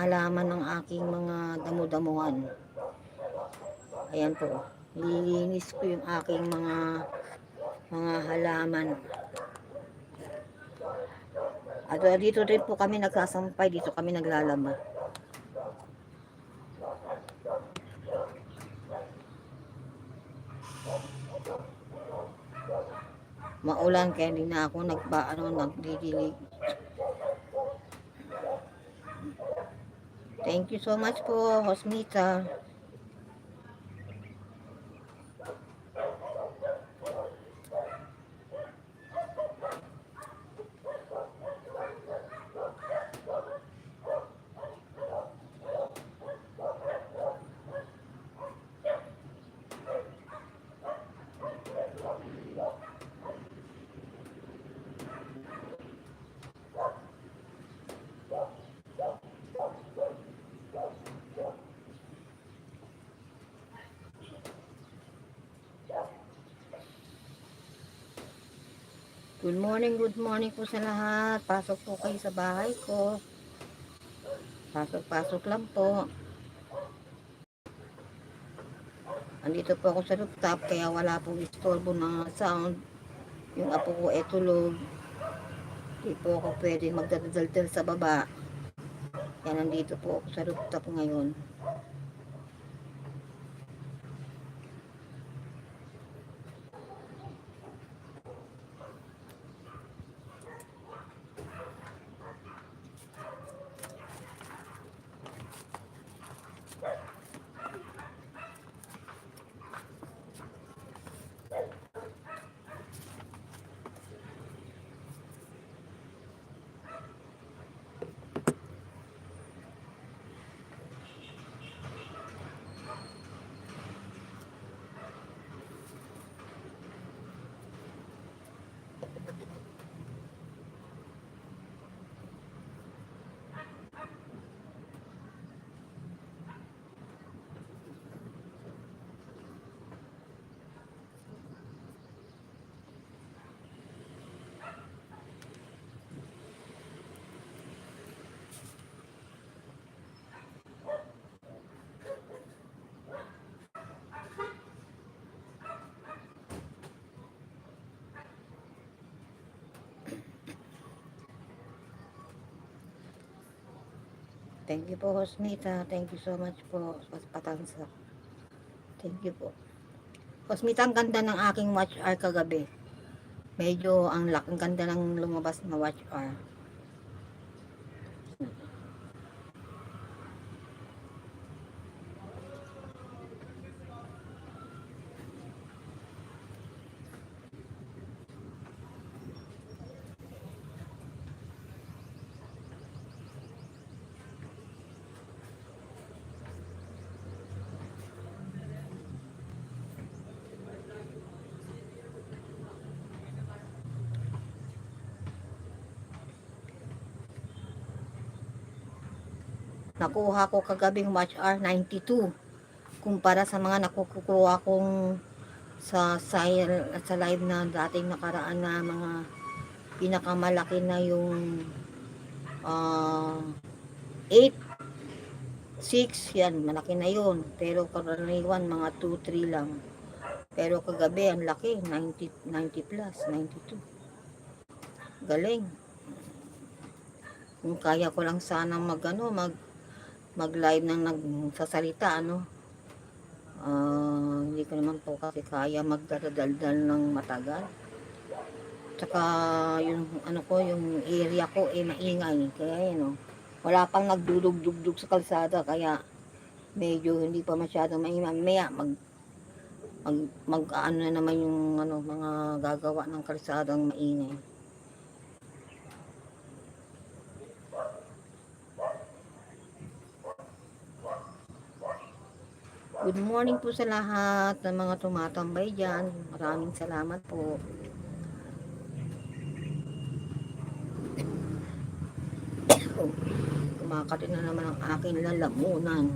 halaman ng aking mga damo-damuhan. Ayan po. Nililinis ko yung aking mga halaman. At dito rin po kami nagsasampay, dito kami naglalaba. Maulan kaya hindi na ako nagdidilig. Thank you so much po, Hosmita. Good morning po sa lahat. Pasok po kayo sa bahay ko. Pasok lang po. Andito po ako sa rooftop kaya wala pong istorbo na sound. Yung apo ko tulog. Hindi po ako pwede magdadaldal sa baba. Kaya nandito po ako sa rooftop ngayon. Thank you po, Hosmita. Thank you so much po. Patansa. Thank you po. Hosmita, ang ganda ng aking watch hour kagabi. Medyo ang ganda ng lumabas na watch hour. Nakuha ko kagabing watch hour 92 kumpara sa mga nakukuha kong sa live na dating nakaraan na mga pinakamalaki na yung 8 6 yan, malaki na yun, pero karaniwan mga 2-3 lang, pero kagabi ang laki 90 plus 92. Galing. Kung kaya ko lang sana mag live nang nagsasalita hindi ko naman po kasi kaya magdadaldal ng matagal. Tsaka yung yung area ko maingay, kaya wala pang nagdudug-dugdug sa kalsada, kaya medyo hindi pa masyadong maingay. Maya mag na naman yung mga gagawa ng kalsadang maingay. Good morning po sa lahat ng mga tumatambay dyan. Maraming salamat po. Kumakatin na naman ang aking lalamunan.